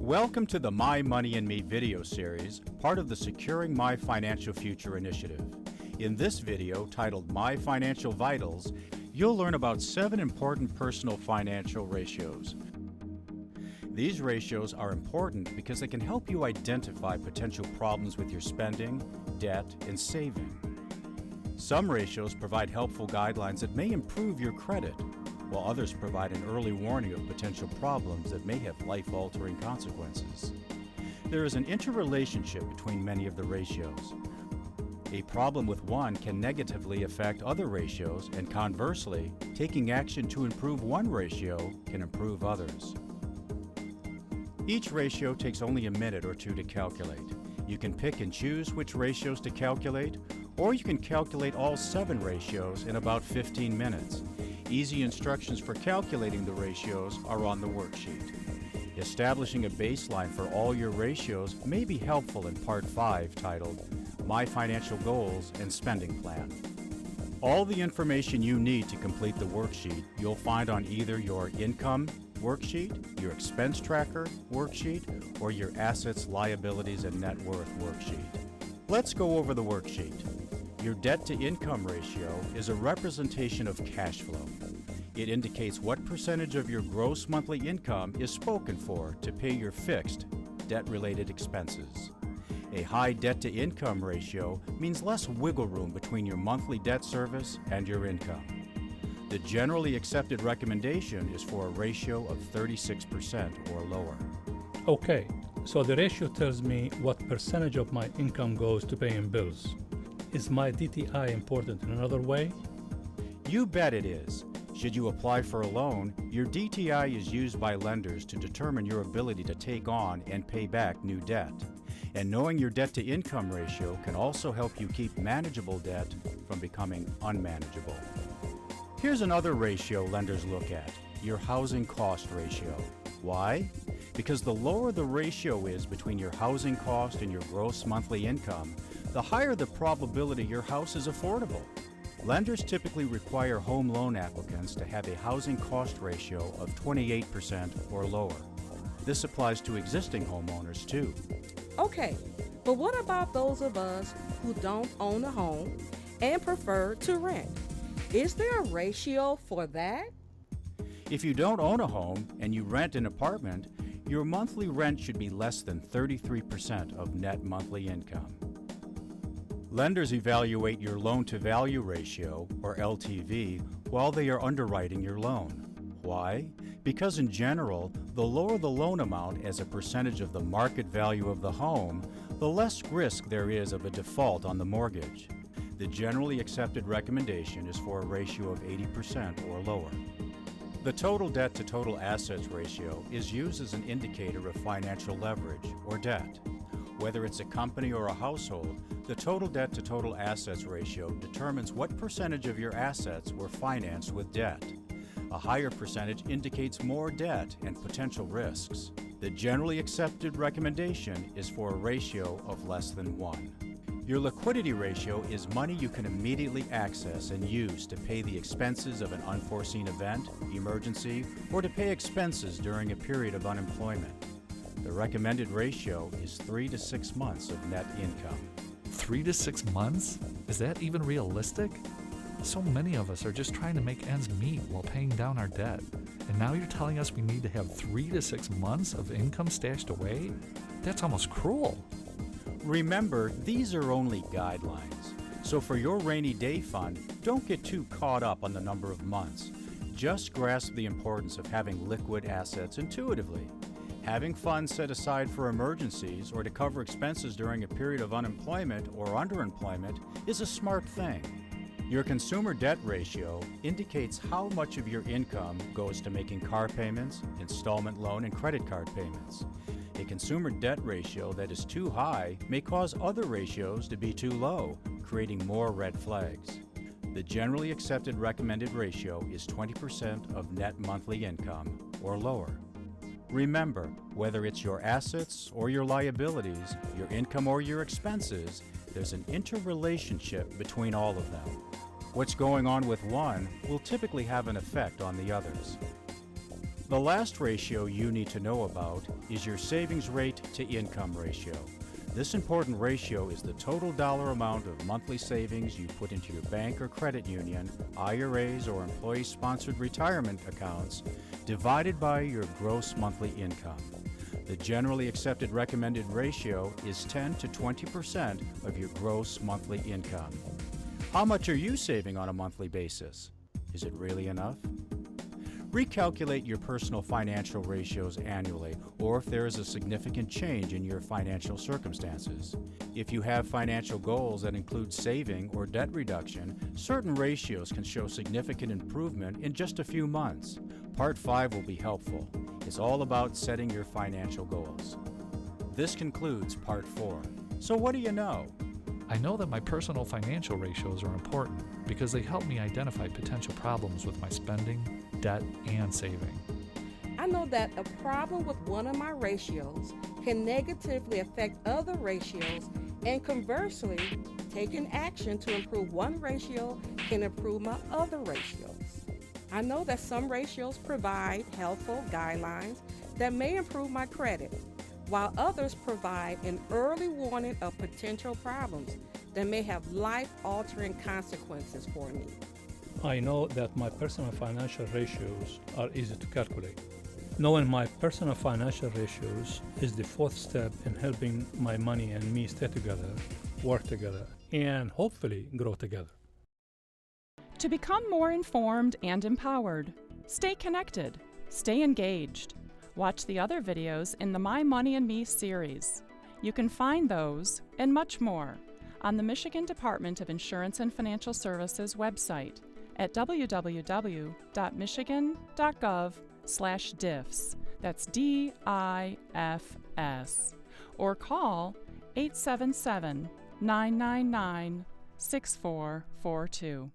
Welcome to the My Money and Me video series, part of the Securing My Financial Future initiative. In this video, titled My Financial Vitals, you'll learn about 7 important personal financial ratios. These ratios are important because they can help you identify potential problems with your spending, debt, and saving. Some ratios provide helpful guidelines that may improve your credit, while others provide an early warning of potential problems that may have life-altering consequences. There is an interrelationship between many of the ratios. A problem with one can negatively affect other ratios, and conversely, taking action to improve one ratio can improve others. Each ratio takes only a minute or two to calculate. You can pick and choose which ratios to calculate, or you can calculate all 7 ratios in about 15 minutes. Easy instructions for calculating the ratios are on the worksheet. Establishing a baseline for all your ratios may be helpful in Part 5, titled My Financial Goals and Spending Plan. All the information you need to complete the worksheet you'll find on either your income worksheet, your expense tracker worksheet, or your assets, liabilities, and net worth worksheet. Let's go over the worksheet. Your debt-to-income ratio is a representation of cash flow. It indicates what percentage of your gross monthly income is spoken for to pay your fixed, debt-related expenses. A high debt-to-income ratio means less wiggle room between your monthly debt service and your income. The generally accepted recommendation is for a ratio of 36% or lower. Okay, so the ratio tells me what percentage of my income goes to paying bills. Is my DTI important in another way? You bet it is. Should you apply for a loan, your DTI is used by lenders to determine your ability to take on and pay back new debt. And knowing your debt-to-income ratio can also help you keep manageable debt from becoming unmanageable. Here's another ratio lenders look at, your housing cost ratio. Why? Because the lower the ratio is between your housing cost and your gross monthly income, the higher the probability your house is affordable. Lenders typically require home loan applicants to have a housing cost ratio of 28% or lower. This applies to existing homeowners too. Okay, but what about those of us who don't own a home and prefer to rent? Is there a ratio for that? If you don't own a home and you rent an apartment, your monthly rent should be less than 33% of net monthly income. Lenders evaluate your loan-to-value ratio, or LTV, while they are underwriting your loan. Why? Because in general, the lower the loan amount as a percentage of the market value of the home, the less risk there is of a default on the mortgage. The generally accepted recommendation is for a ratio of 80% or lower. The total debt to total assets ratio is used as an indicator of financial leverage, or debt. Whether it's a company or a household, the total debt to total assets ratio determines what percentage of your assets were financed with debt. A higher percentage indicates more debt and potential risks. The generally accepted recommendation is for a ratio of less than 1. Your liquidity ratio is money you can immediately access and use to pay the expenses of an unforeseen event, emergency, or to pay expenses during a period of unemployment. The recommended ratio is 3 to 6 months of net income. 3 to 6 months? Is that even realistic? So many of us are just trying to make ends meet while paying down our debt. And now you're telling us we need to have 3 to 6 months of income stashed away? That's almost cruel. Remember, these are only guidelines. So for your rainy day fund, don't get too caught up on the number of months. Just grasp the importance of having liquid assets intuitively. Having funds set aside for emergencies or to cover expenses during a period of unemployment or underemployment is a smart thing. Your consumer debt ratio indicates how much of your income goes to making car payments, installment loan, and credit card payments. A consumer debt ratio that is too high may cause other ratios to be too low, creating more red flags. The generally accepted recommended ratio is 20% of net monthly income or lower. Remember, whether it's your assets or your liabilities, your income or your expenses, there's an interrelationship between all of them. What's going on with one will typically have an effect on the others. The last ratio you need to know about is your savings rate to income ratio. This important ratio is the total dollar amount of monthly savings you put into your bank or credit union, IRAs, or employee-sponsored retirement accounts divided by your gross monthly income. The generally accepted recommended ratio is 10 to 20% of your gross monthly income. How much are you saving on a monthly basis? Is it really enough? Recalculate your personal financial ratios annually, or if there is a significant change in your financial circumstances. If you have financial goals that include saving or debt reduction, certain ratios can show significant improvement in just a few months. Part 5 will be helpful. It's all about setting your financial goals. This concludes Part 4. So what do you know? I know that my personal financial ratios are important because they help me identify potential problems with my spending, debt, and saving. I know that a problem with one of my ratios can negatively affect other ratios, and conversely, taking action to improve one ratio can improve my other ratios. I know that some ratios provide helpful guidelines that may improve my credit, while others provide an early warning of potential problems that may have life-altering consequences for me. I know that my personal financial ratios are easy to calculate. Knowing my personal financial ratios is the fourth step in helping my money and me stay together, work together, and hopefully grow together. To become more informed and empowered, stay connected, stay engaged. Watch the other videos in the My Money and Me series. You can find those and much more on the Michigan Department of Insurance and Financial Services website at www.michigan.gov/diffs. That's DIFS. Or call 877-999-6442.